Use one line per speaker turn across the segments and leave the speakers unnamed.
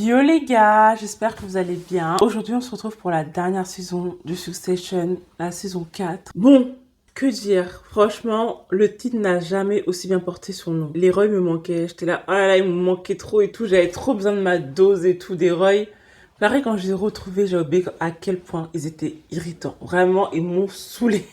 Yo les gars, j'espère que vous allez bien. Aujourd'hui, on se retrouve pour la dernière saison de Succession, la saison 4. Bon, que dire? Franchement, le titre n'a jamais aussi bien porté son nom. Les Roy me manquaient. J'étais là, oh là là, il me manquait trop et tout. J'avais trop besoin de ma dose et tout des Roy. Pareil, quand je les ai retrouvés, j'ai oublié à quel point ils étaient irritants. Vraiment, ils m'ont saoulé.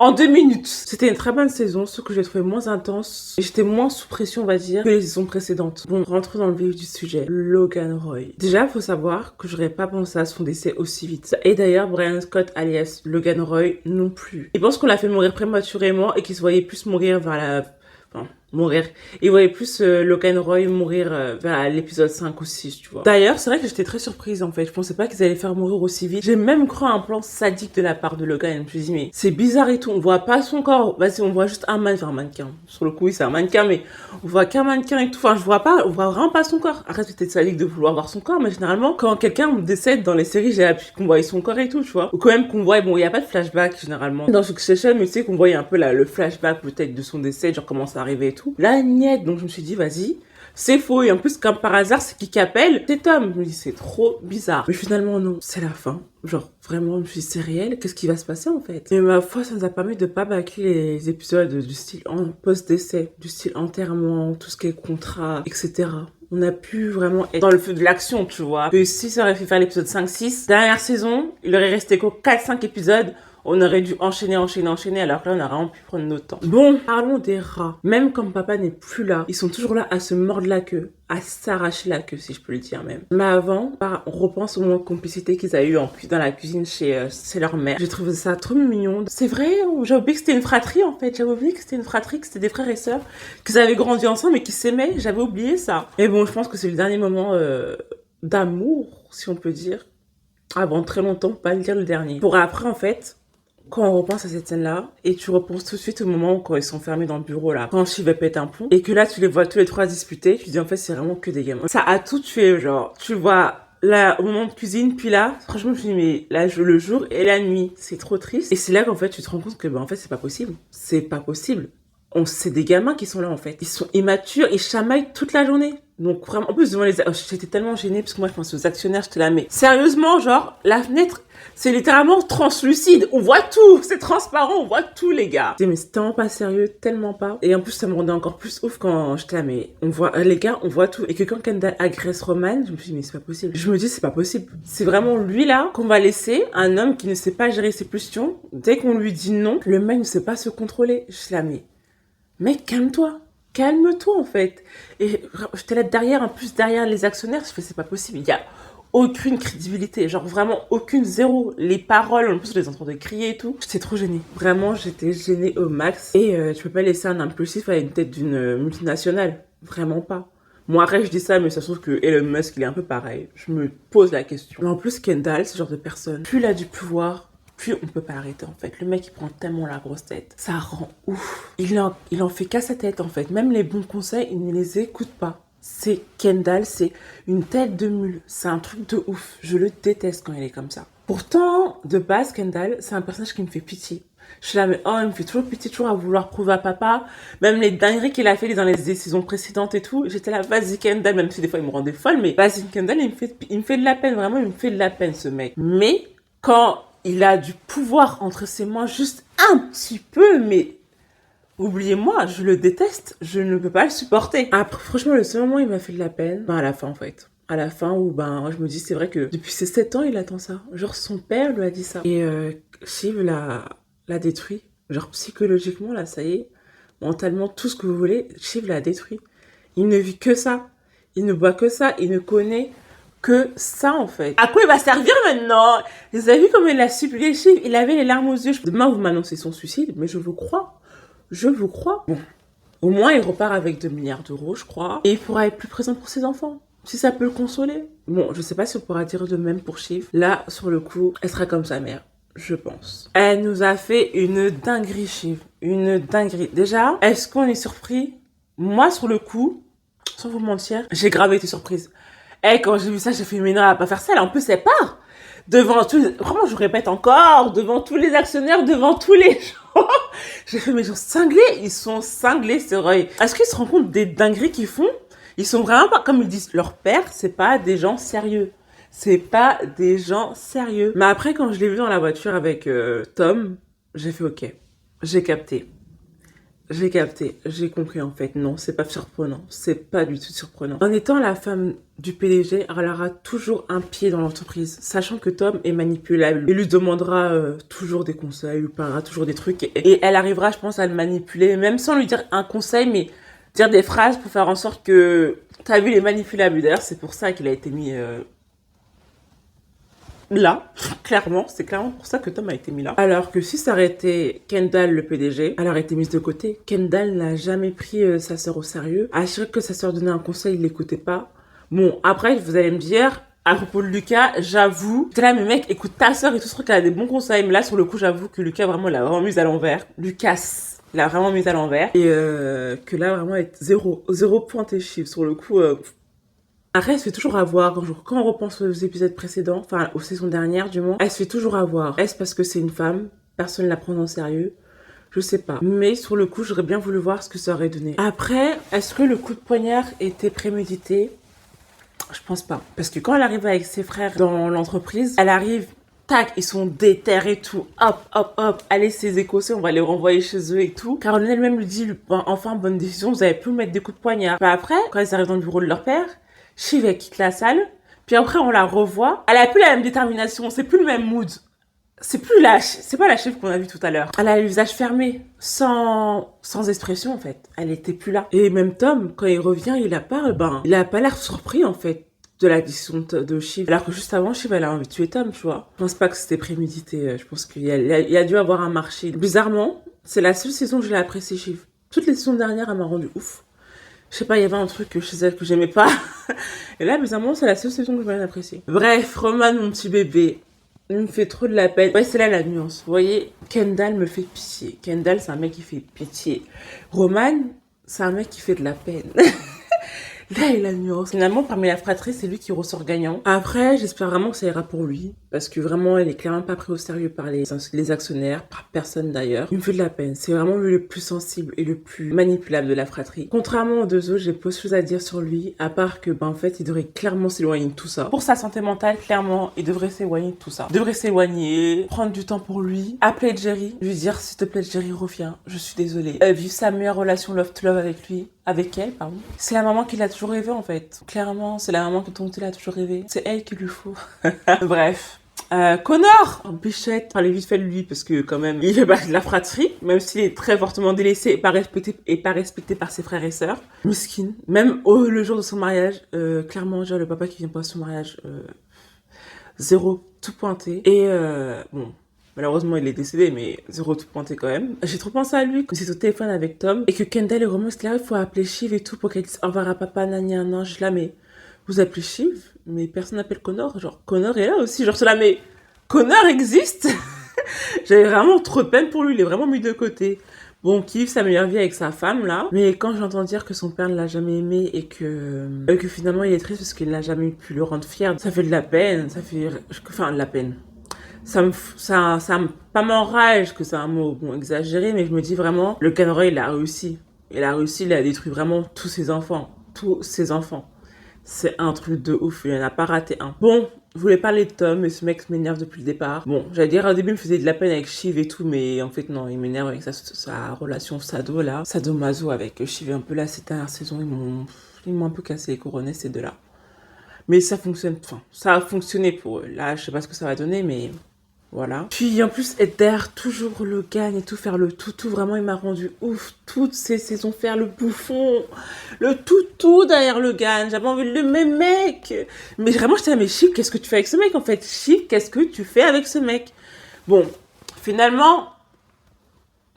En 2 minutes. C'était une très bonne saison, sauf que je l'ai trouvé moins intense. Et j'étais moins sous pression, on va dire, que les saisons précédentes. Bon, rentrons dans le vif du sujet. Logan Roy. Déjà, il faut savoir que j'aurais pas pensé à son décès aussi vite. Et d'ailleurs, Brian Scott, alias Logan Roy, non plus. Il pense qu'on l'a fait mourir prématurément et qu'il se voyait plus mourir vers la... Enfin, mourir. Il voyait plus Logan Roy mourir vers l'épisode 5 ou 6, tu vois. D'ailleurs, c'est vrai que j'étais très surprise, en fait. Je pensais pas qu'ils allaient faire mourir aussi vite. J'ai même cru à un plan sadique de la part de Logan. Je me suis dit, mais c'est bizarre et tout. On voit pas son corps. Vas-y, on voit juste un mannequin. Sur le coup, oui, c'est un mannequin, mais on voit qu'un mannequin et tout. Enfin, on voit vraiment pas son corps. Arrête, c'était sadique de vouloir voir son corps, mais généralement, quand quelqu'un décède dans les séries, j'ai l'habitude qu'on voit son corps et tout, tu vois. Ou quand même qu'on voit, bon, il y a pas de flashback, généralement. Dans Succession, mais tu sais qu'on voyait un peu le flashback, peut-être, de son décès, genre comment ça arrivait et tout. Là, niet. Donc je me suis dit, vas-y, c'est faux. Et en plus, comme par hasard, c'est qui appelle? C'est Tom. Je me dis, c'est trop bizarre. Mais finalement, non, c'est la fin. Genre, vraiment, je me suis dit, c'est réel. Qu'est-ce qui va se passer, en fait? Et ma foi, ça nous a permis de pas bâcler les épisodes du style post-décès, du style enterrement, tout ce qui est contrat, etc. On a pu vraiment être dans le feu de l'action, tu vois. Que si ça aurait fait faire l'épisode 5-6, dernière saison, il aurait resté qu'aux 4-5 épisodes. On aurait dû enchaîner, alors que là, on a vraiment pu prendre notre temps. Bon, parlons des rats. Même quand papa n'est plus là, ils sont toujours là à se mordre la queue, à s'arracher la queue, si je peux le dire même. Mais avant, on repense au moment de complicité qu'ils avaient eu dans la cuisine chez leur mère. J'ai trouvé ça trop mignon. C'est vrai, j'ai oublié que c'était une fratrie, en fait. J'avais oublié que c'était une fratrie, que c'était des frères et sœurs, qu'ils avaient grandi ensemble et qu'ils s'aimaient. J'avais oublié ça. Et bon, je pense que c'est le dernier moment d'amour, si on peut dire. Avant très longtemps, pas le dire le dernier. Pour après, en fait... Quand on repense à cette scène-là, et tu repenses tout de suite au moment où quand ils sont fermés dans le bureau là, quand Shiv pète un plomb, et que là tu les vois tous les trois disputer, tu te dis en fait c'est vraiment que des gamins. Ça a tout tué, genre, tu vois là au moment de cuisine, puis là, franchement je me suis dit mais là le jour et la nuit, c'est trop triste. Et c'est là qu'en fait tu te rends compte que en fait c'est pas possible. C'est pas possible. C'est des gamins qui sont là en fait. Ils sont immatures, ils chamaillent toute la journée. Donc vraiment, en plus devant j'étais tellement gênée parce que moi je pense aux actionnaires, j'étais là mais sérieusement genre la fenêtre c'est littéralement translucide, on voit tout, c'est transparent, on voit tout les gars. Mais c'est tellement pas sérieux, tellement pas. Et en plus ça me rendait encore plus ouf quand j'étais là mais on voit les gars, on voit tout. Et que quand Kendall agresse Roman, je me suis dit mais c'est pas possible. Je me dis c'est pas possible. C'est vraiment lui là qu'on va laisser, un homme qui ne sait pas gérer ses pulsions. Dès qu'on lui dit non, le mec ne sait pas se contrôler. Je suis là mais mec calme-toi. Calme-toi en fait. Et j'étais là derrière, en plus derrière les actionnaires, je fais c'est pas possible, il y a aucune crédibilité, genre vraiment aucune, zéro. Les paroles, en plus je les entendais crier et tout, j'étais trop gênée. Vraiment j'étais gênée au max. Et tu peux pas laisser un impulsif à une tête d'une multinationale, vraiment pas. Moi après je dis ça mais ça se trouve que Elon Musk il est un peu pareil, je me pose la question. Mais en plus Kendall, ce genre de personne, plus il a du pouvoir, puis on peut pas l'arrêter en fait. Le mec il prend tellement la grosse tête. Ça rend ouf. Il en fait qu'à sa tête en fait. Même les bons conseils, il ne les écoute pas. C'est Kendall, c'est une tête de mule. C'est un truc de ouf. Je le déteste quand il est comme ça. Pourtant, de base, Kendall, c'est un personnage qui me fait pitié. Je suis là, mais oh, il me fait toujours pitié, toujours à vouloir prouver à papa. Même les dingueries qu'il a fait dans les saisons précédentes et tout. J'étais là, vas-y Kendall, même si des fois il me rendait folle, mais vas-y Kendall, il me fait de la peine. Vraiment, il me fait de la peine ce mec. Mais quand il a du pouvoir entre ses mains, juste un petit peu, mais oubliez-moi, je le déteste, je ne peux pas le supporter. Après, franchement, le seul moment où il m'a fait de la peine, à la fin en fait. À la fin où, je me dis, c'est vrai que depuis ses 7 ans, il attend ça. Genre, son père lui a dit ça. Et Shiv l'a détruit. Genre, psychologiquement, là, ça y est. Mentalement, tout ce que vous voulez, Shiv l'a détruit. Il ne vit que ça. Il ne voit que ça. Il ne connaît que ça en fait. À quoi il va servir maintenant? Vous avez vu comment il a supplié Shiv? Il avait les larmes aux yeux. Demain vous m'annoncez son suicide, mais je vous crois. Je vous crois. Bon, au moins il repart avec 2 milliards d'euros je crois. Et il pourra être plus présent pour ses enfants. Si ça peut le consoler. Bon, je sais pas si on pourra dire de même pour Shiv. Là, sur le coup, elle sera comme sa mère. Je pense. Elle nous a fait une dinguerie Shiv. Une dinguerie. Déjà, est-ce qu'on est surpris? Moi sur le coup, sans vous mentir, j'ai grave été surprise. Quand j'ai vu ça, j'ai fait, mais non, elle va pas faire ça. Là, en plus, elle part. Devant tous, vraiment, je répète encore, devant tous les actionnaires, devant tous les gens. J'ai fait, mais ils sont cinglés, ces Roy. Est-ce qu'ils se rendent compte des dingueries qu'ils font? Ils sont vraiment pas, comme ils disent, leur père, c'est pas des gens sérieux. C'est pas des gens sérieux. Mais après, quand je l'ai vu dans la voiture avec Tom, j'ai fait ok. J'ai capté. J'ai compris en fait. Non, c'est pas surprenant. C'est pas du tout surprenant. En étant la femme du PDG, elle aura toujours un pied dans l'entreprise, sachant que Tom est manipulable. Il lui demandera toujours des conseils, il lui parlera toujours des trucs et elle arrivera, je pense, à le manipuler, même sans lui dire un conseil, mais dire des phrases pour faire en sorte que t'as vu, il est manipulable. D'ailleurs, c'est pour ça qu'il a été mis là, clairement, c'est clairement pour ça que Tom a été mis là. Alors que si ça aurait été Kendall, le PDG, elle aurait été mise de côté. Kendall n'a jamais pris sa sœur au sérieux. À chaque fois que sa sœur donnait un conseil, il l'écoutait pas. Bon, après, vous allez me dire, à propos de Lucas, j'avoue, t'es là, mais mec, écoute ta sœur et tout, ce truc, elle a des bons conseils. Mais là, sur le coup, j'avoue que Lucas, vraiment, l'a vraiment mise à l'envers. Lucas, il a vraiment mise à l'envers. Et que là, vraiment, elle est zéro point tes chiffres. Sur le coup, après, elle se fait toujours avoir, quand on repense aux épisodes précédents, enfin aux saisons dernières du moins, elle se fait toujours avoir. Est-ce parce que c'est une femme? Personne ne la prend en sérieux? Je sais pas. Mais sur le coup, j'aurais bien voulu voir ce que ça aurait donné. Après, est-ce que le coup de poignard était prémédité? Je pense pas. Parce que quand elle arrive avec ses frères dans l'entreprise, elle arrive, tac, ils sont déter et tout. Hop, hop, hop. Allez, ces Écossais, on va les renvoyer chez eux et tout. Caroline elle-même lui dit, enfin, bonne décision, vous avez pu mettre des coups de poignard. Bah après, quand ils arrivent dans le bureau de leur père, Shiv, elle quitte la salle, puis après on la revoit. Elle a plus la même détermination, c'est plus le même mood. C'est pas la Shiv qu'on a vue tout à l'heure. Elle a le visage fermé, sans expression en fait. Elle était plus là. Et même Tom, quand il revient, il a pas l'air surpris en fait de la décision de Shiv. Alors que juste avant, Shiv, elle a envie de tuer Tom, tu vois. Je pense pas que c'était prémédité. Je pense qu'il y a dû avoir un marché. Bizarrement, c'est la seule saison que je l'ai appréciée, Shiv. Toutes les saisons dernières, elle m'a rendu ouf. Je sais pas, il y avait un truc chez elle que j'aimais pas. Et là, bizarrement, c'est la seule saison que je vais apprécier. Bref, Roman, mon petit bébé, il me fait trop de la peine. Ouais, c'est là la nuance. Vous voyez, Kendall me fait pitié. Kendall, c'est un mec qui fait pitié. Roman, c'est un mec qui fait de la peine. Là, il a la nuance. Finalement, parmi la fratrie, c'est lui qui ressort gagnant. Après, j'espère vraiment que ça ira pour lui. Parce que vraiment, elle est clairement pas prise au sérieux par les actionnaires, par personne d'ailleurs. Il me fait de la peine. C'est vraiment lui le plus sensible et le plus manipulable de la fratrie. Contrairement aux deux autres, j'ai peu de choses à dire sur lui. À part que, en fait, il devrait clairement s'éloigner de tout ça. Pour sa santé mentale, clairement, il devrait s'éloigner de tout ça. Il devrait s'éloigner, prendre du temps pour lui, appeler Jerry, lui dire, s'il te plaît, Jerry, reviens. Je suis désolée. Vivre sa meilleure relation love-to-love avec lui. Avec elle, pardon. C'est la maman qu'il a toujours rêvé, en fait. Clairement, c'est la maman dont il a toujours rêvé. C'est elle qu'il lui faut. Bref. Connor, en bichette, parlez vite fait de lui, parce que quand même, il fait partie de la fratrie, même s'il est très fortement délaissé et pas respecté par ses frères et sœurs. Miskin. Même le jour de son mariage, clairement, genre, le papa qui vient pas à son mariage, zéro, tout pointé. Et bon, malheureusement, il est décédé, mais zéro tout pointé quand même. J'ai trop pensé à lui quand il était au téléphone avec Tom et que Kendall et Roman, c'était là, il faut appeler Shiv et tout pour qu'elle dise au revoir à papa, nani, non, je là, mais vous appelez Shiv, mais personne n'appelle Connor. Genre, Connor est là aussi. Genre, c'est là, mais Connor existe. J'avais vraiment trop de peine pour lui, il est vraiment mis de côté. Bon, qui vit sa meilleure vie avec sa femme, là. Mais quand j'entends dire que son père ne l'a jamais aimé et que finalement il est triste parce qu'il n'a jamais pu le rendre fier, ça fait de la peine, enfin, de la peine. Pas m'enrage, que c'est un mot bon exagéré, mais je me dis vraiment, le Canora, il a réussi. Il a détruit vraiment tous ses enfants. Tous ses enfants. C'est un truc de ouf, il en a pas raté un. Bon, je voulais parler de Tom, mais ce mec m'énerve depuis le départ. Bon, j'allais dire au début, il me faisait de la peine avec Shiv et tout, mais en fait, non, il m'énerve avec sa relation sado, là. Sado-maso avec Shiv, un peu là, cette dernière saison, ils m'ont un peu cassé les coronets, ces deux-là. Mais ça fonctionne, enfin, ça a fonctionné pour eux. Là, je sais pas ce que ça va donner, mais voilà. Puis en plus, être derrière toujours le gagne et tout, faire le toutou, vraiment, il m'a rendu ouf. Toutes ces saisons, faire le bouffon, le toutou derrière le gagne. J'avais envie de le même mec. Mais vraiment, j'étais là, mais Shiv, qu'est-ce que tu fais avec ce mec en fait? Shiv, qu'est-ce que tu fais avec ce mec? Bon, finalement,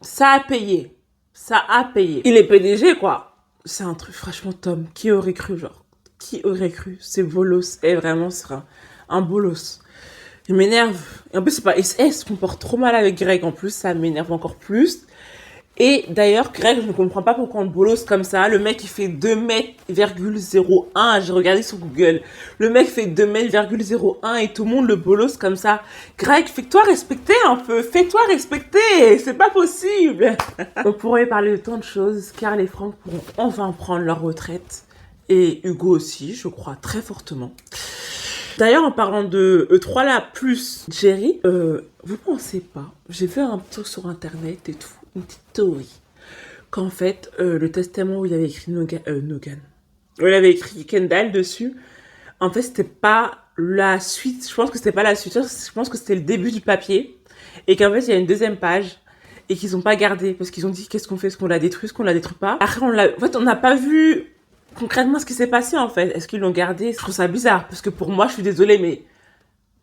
ça a payé. Ça a payé. Il est PDG, quoi. C'est un truc, franchement, Tom, qui aurait cru, genre? Qui aurait cru? C'est bolos. Et vraiment, c'est un bolos. Il m'énerve. Et en plus, elle se comporte trop mal avec Greg. En plus, ça m'énerve encore plus. Et d'ailleurs, Greg, je ne comprends pas pourquoi on le bolosse comme ça. Le mec, il fait 2,01 m. J'ai regardé sur Google. Le mec fait 2,01 m et tout le monde le bolosse comme ça. Greg, fais-toi respecter un peu. Fais-toi respecter. C'est pas possible. On pourrait parler de tant de choses. Carl et Frank pourront enfin prendre leur retraite. Et Hugo aussi, je crois très fortement. D'ailleurs, en parlant de E3 là, plus Jerry, vous pensez pas, j'ai vu un truc sur internet et tout, une petite théorie, qu'en fait, le testament où il avait écrit Nogan, où il avait écrit Kendall dessus, en fait, c'était pas la suite, je pense que c'était pas la suite, je pense que c'était le début du papier, et qu'en fait, il y a une deuxième page, et qu'ils ont pas gardé, parce qu'ils ont dit qu'est-ce qu'on fait, est-ce qu'on la détruit, est-ce qu'on la détruit pas. Après, en fait, on n'a pas vu concrètement ce qui s'est passé en fait. Est-ce qu'ils l'ont gardé? Je trouve ça bizarre, parce que pour moi, je suis désolée, mais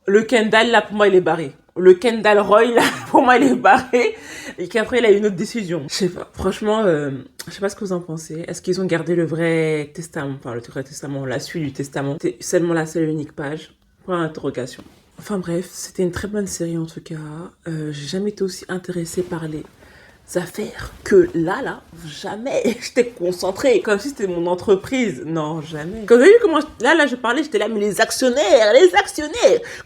le Kendall là, pour moi, il est barré. Le Kendall Roy là, pour moi, il est barré, et qu'après, il a eu une autre décision. Je sais pas, franchement, je sais pas ce que vous en pensez. Est-ce qu'ils ont gardé le vrai testament, enfin le vrai testament, la suite du testament? C'est seulement la seule et unique page. Point d'interrogation. Enfin bref, c'était une très bonne série en tout cas. J'ai jamais été aussi intéressée par les affaires que là, jamais. J'étais concentrée, comme si c'était mon entreprise. Non, jamais. Quand vous avez vu comment, là, je parlais, j'étais là, mais les actionnaires,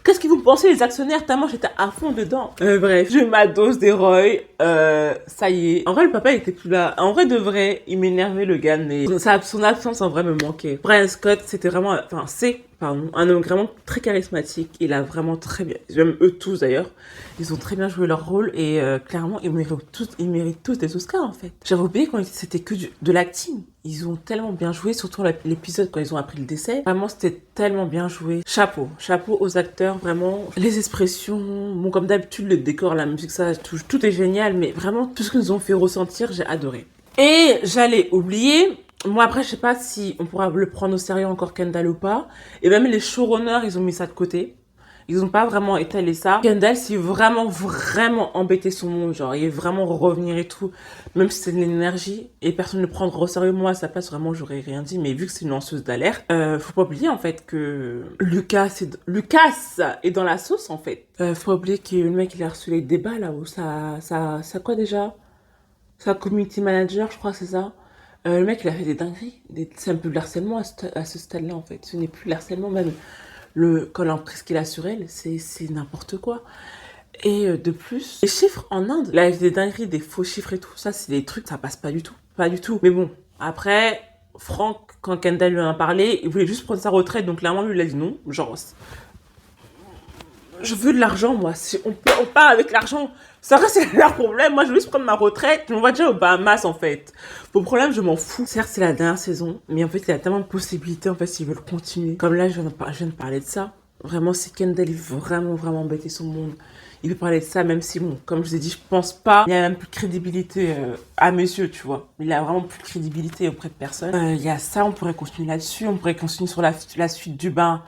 qu'est-ce que vous pensez, les actionnaires? Tellement j'étais à fond dedans. Bref, j'ai eu ma dose d'héroï, ça y est. En vrai, le papa, il était plus là. En vrai, de vrai, il m'énervait, le gars, mais son absence, en vrai, me manquait. Brian Scott, c'était vraiment, enfin, pardon, un homme vraiment très charismatique. Il a vraiment très bien, même eux tous d'ailleurs, ils ont très bien joué leur rôle et clairement, ils méritent tous des Oscars en fait. J'avais oublié quand c'était que de l'acting. Ils ont tellement bien joué, surtout l'épisode quand ils ont appris le décès. Vraiment, c'était tellement bien joué. Chapeau aux acteurs, vraiment. Les expressions, bon, comme d'habitude, le décor, la musique, ça, tout est génial, mais vraiment, tout ce qu'ils nous ont fait ressentir, j'ai adoré. Et j'allais oublier, moi après je sais pas si on pourra le prendre au sérieux encore Kendall ou pas. Et même les showrunners ils ont mis ça de côté. Ils ont pas vraiment étalé ça. Kendall s'est vraiment embêté son monde. Genre il est vraiment revenir et tout. Même si c'est de l'énergie et personne ne le prendra au sérieux. Moi à sa place vraiment j'aurais rien dit. Mais vu que c'est une lanceuse d'alerte, faut pas oublier en fait que Lucas est dans la sauce en fait. Faut pas oublier que le mec il a reçu les débats là où ça quoi déjà? Sa community manager je crois c'est ça. Le mec, il a fait des dingueries. C'est un peu de l'harcèlement à ce stade-là, en fait. Ce n'est plus l'harcèlement, même quand l'emprise qu'il a sur elle, c'est n'importe quoi. Et de plus, les chiffres en Inde, il a fait des dingueries, des faux chiffres et tout. Ça, c'est des trucs, ça passe pas du tout. Pas du tout. Mais bon, après, Franck, quand Kendall lui en a parlé, il voulait juste prendre sa retraite. Donc, clairement, lui, il a dit non. Genre, je veux de l'argent, moi. Si on part avec l'argent, ça reste leur problème. Moi, je veux juste prendre ma retraite. On va déjà aux Bahamas, en fait. Pour le problème, je m'en fous. Certes, c'est la dernière saison, mais en fait, il y a tellement de possibilités, en fait, s'ils veulent continuer. Comme là, je viens de parler de ça. Vraiment, si Kendall est vraiment embêté son monde, il veut parler de ça, même si, bon, comme je vous ai dit, je pense pas. Il y a même plus de crédibilité à mes yeux, tu vois. Il a vraiment plus de crédibilité auprès de personne. Il y a ça, on pourrait continuer là-dessus. On pourrait continuer sur la suite du bain.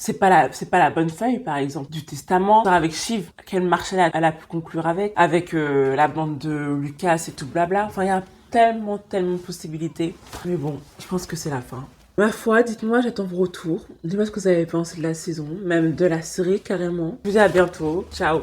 C'est pas la bonne feuille, par exemple, du testament. Avec Shiv, quelle marche elle a pu conclure avec la bande de Lucas et tout blabla. Enfin, il y a tellement de possibilités. Mais bon, je pense que c'est la fin. Ma foi, dites-moi, j'attends vos retours. Dites-moi ce que vous avez pensé de la saison, même de la série carrément. Je vous dis à bientôt. Ciao.